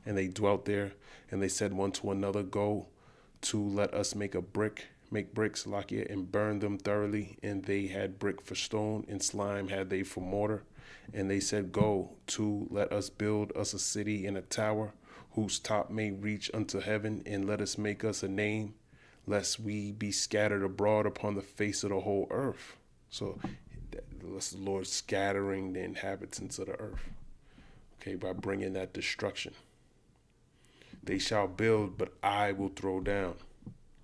and they dwelt there, and they said one to another, go to let us make bricks, Lakia, and burn them thoroughly. And they had brick for stone, and slime had they for mortar. And they said, go to let us build us a city and a tower, whose top may reach unto heaven, and let us make us a name, lest we be scattered abroad upon the face of the whole earth. So that's the Lord scattering the inhabitants of the earth, okay, by bringing that destruction. They shall build, but I will throw down.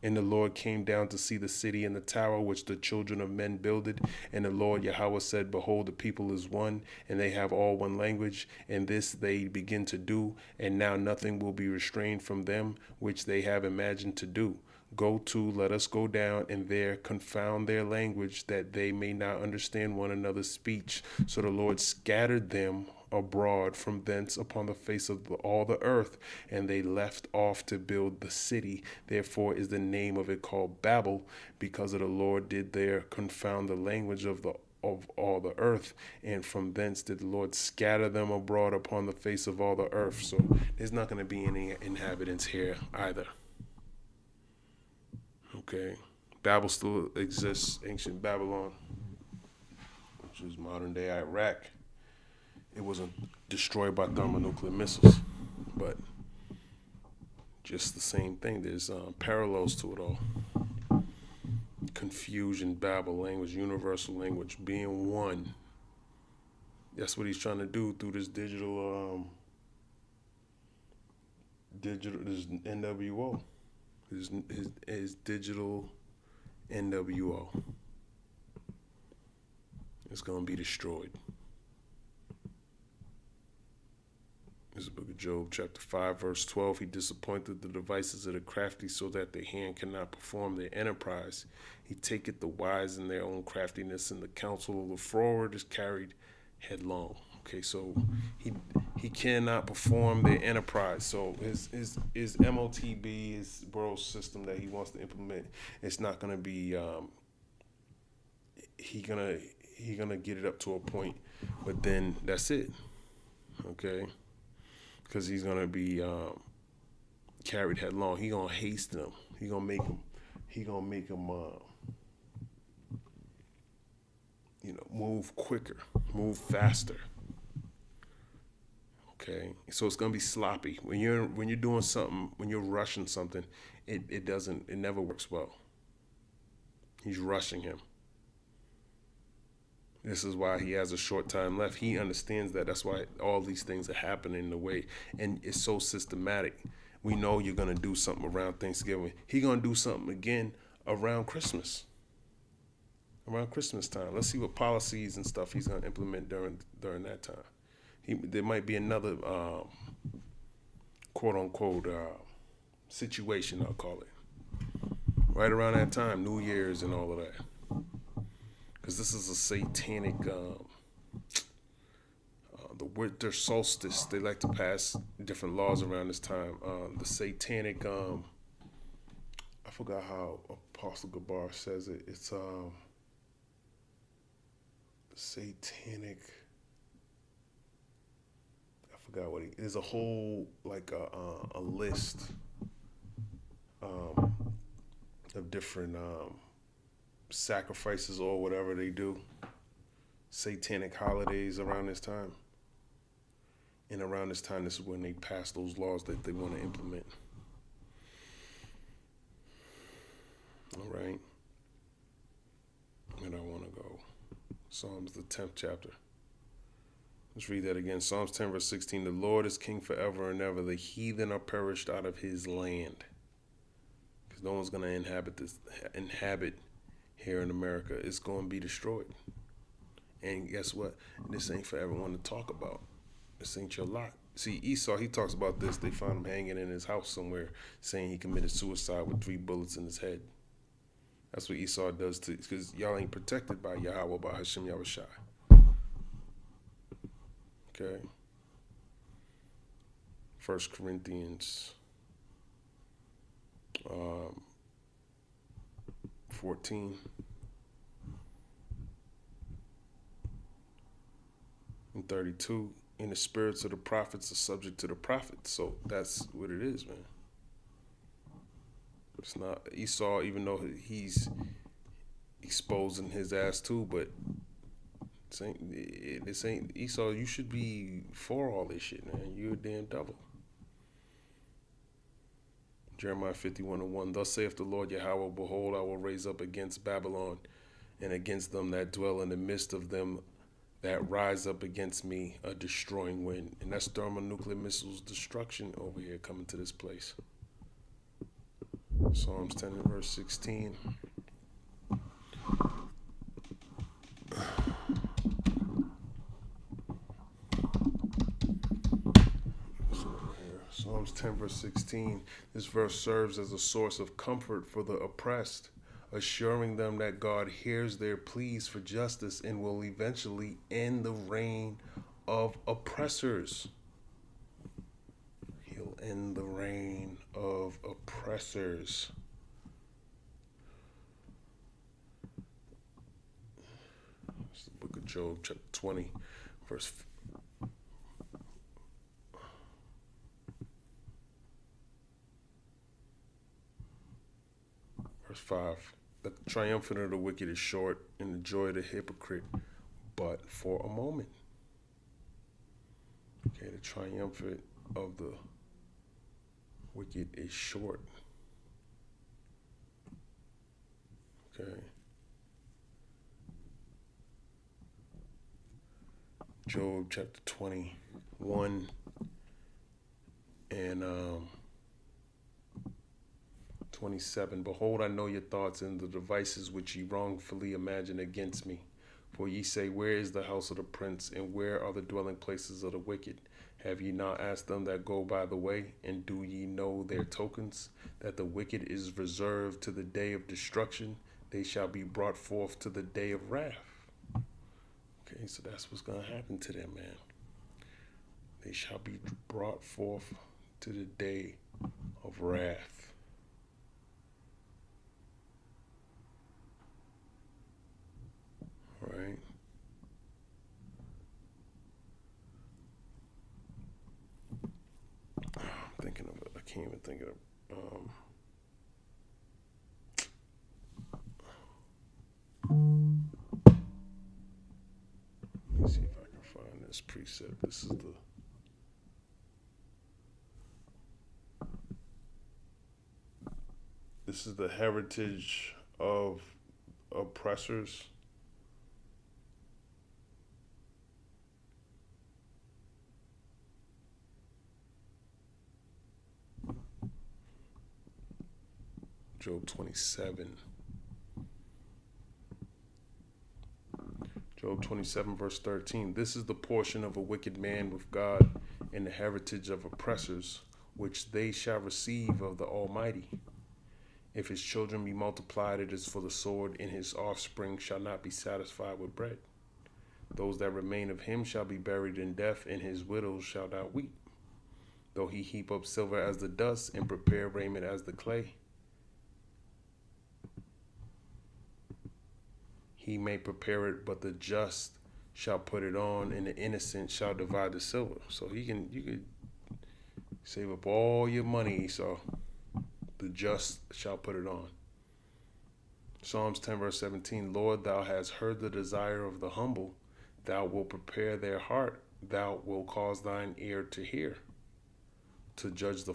And the Lord came down to see the city and the tower which the children of men builded. And the Lord Yahweh said, behold, the people is one, and they have all one language, and this they begin to do. And now nothing will be restrained from them which they have imagined to do. Go to, let us go down, and there confound their language, that they may not understand one another's speech. So the Lord scattered them abroad from thence upon the face of all the earth, and they left off to build the city. Therefore is the name of it called Babel, because of the Lord did there confound the language of all the earth, and from thence did the Lord scatter them abroad upon the face of all the earth. So there's not going to be any inhabitants here either. Okay, Babel still exists, ancient Babylon, which is modern day Iraq. It wasn't destroyed by thermonuclear missiles, but just the same thing. There's parallels to it all. Confusion, Babel, language, universal language, being one. That's what he's trying to do through this this NWO, his digital NWO. It's gonna be destroyed. This is the book of Job, chapter 5, verse 12. He disappointed the devices of the crafty, so that their hand cannot perform their enterprise. He taketh the wise in their own craftiness, and the counsel of the froward is carried headlong. Okay, so he cannot perform their enterprise. So his MOTB, his world system that he wants to implement, it's not gonna be he gonna get it up to a point, but then that's it. Okay. Because he's going to be carried headlong. He going to hasten them. He going to make them, move quicker, move faster. Okay? So it's going to be sloppy. When you're doing something, when you're rushing something, it never works well. He's rushing him. This is why he has a short time left. He understands that. That's why all these things are happening in the way. And it's so systematic. We know you're going to do something around Thanksgiving. He's going to do something again around Christmas. Around Christmas time. Let's see what policies and stuff he's going to implement during that time. There might be another quote-unquote situation, I'll call it. Right around that time, New Year's and all of that. Because this is a satanic, the winter solstice. They like to pass different laws around this time. The satanic, I forgot how Apostle Gabar says it. It's satanic. I forgot what there's a whole like a list of different sacrifices or whatever they do, satanic holidays around this time. And around this time, this is when they pass those laws that they want to implement. All right. And I want to go. Psalms, the 10th chapter. Let's read that again. Psalms 10, verse 16. The Lord is king forever and ever. The heathen are perished out of his land. Because no one's going to inhabit here in America. It's going to be destroyed. And guess what? This ain't for everyone to talk about. This ain't your lot. See, Esau, he talks about this. They found him hanging in his house somewhere, saying he committed suicide with 3 bullets in his head. That's what Esau does to, because y'all ain't protected by Yahweh, by Hashem Yahushai. Okay. 1 Corinthians 14 and 32. And the spirits of the prophets are subject to the prophets. So that's what it is, man. It's not Esau, even though he's exposing his ass too, but this ain't Esau. You should be for all this shit, man. You're a damn devil. Jeremiah 51:1. Thus saith the Lord Yahweh, behold, I will raise up against Babylon and against them that dwell in the midst of them that rise up against me a destroying wind. And that's thermonuclear missiles destruction over here coming to this place. Psalms 10 and verse 16. Psalms 10 verse 16. This verse serves as a source of comfort for the oppressed, assuring them that God hears their pleas for justice and will eventually end the reign of oppressors. He'll end the reign of oppressors. It's the book of Job, chapter 20, verse 5. The triumphant of the wicked is short, and the joy of the hypocrite but for a moment. Okay, the triumphant of the wicked is short. Okay. Job chapter 21 and 27. Behold, I know your thoughts and the devices which ye wrongfully imagine against me. For ye say, where is the house of the prince, and where are the dwelling places of the wicked? Have ye not asked them that go by the way, and do ye know their tokens? That the wicked is reserved to the day of destruction, they shall be brought forth to the day of wrath. Okay, so that's what's going to happen to them, man. They shall be brought forth to the day of wrath. Right. I'm thinking of it. I can't even think of it. Let me see if I can find this precept. This is the heritage of oppressors. Job 27. Job 27 verse 13. This is the portion of a wicked man with God and the heritage of oppressors, which they shall receive of the Almighty. If his children be multiplied, it is for the sword, and his offspring shall not be satisfied with bread. Those that remain of him shall be buried in death, and his widows shall not weep. Though he heap up silver as the dust, and prepare raiment as the clay, he may prepare it, but the just shall put it on, and the innocent shall divide the silver. So you could save up all your money, so the just shall put it on. Psalms 10 verse 17. Lord, thou hast heard the desire of the humble. Thou wilt prepare their heart thou wilt cause thine ear to hear, to judge the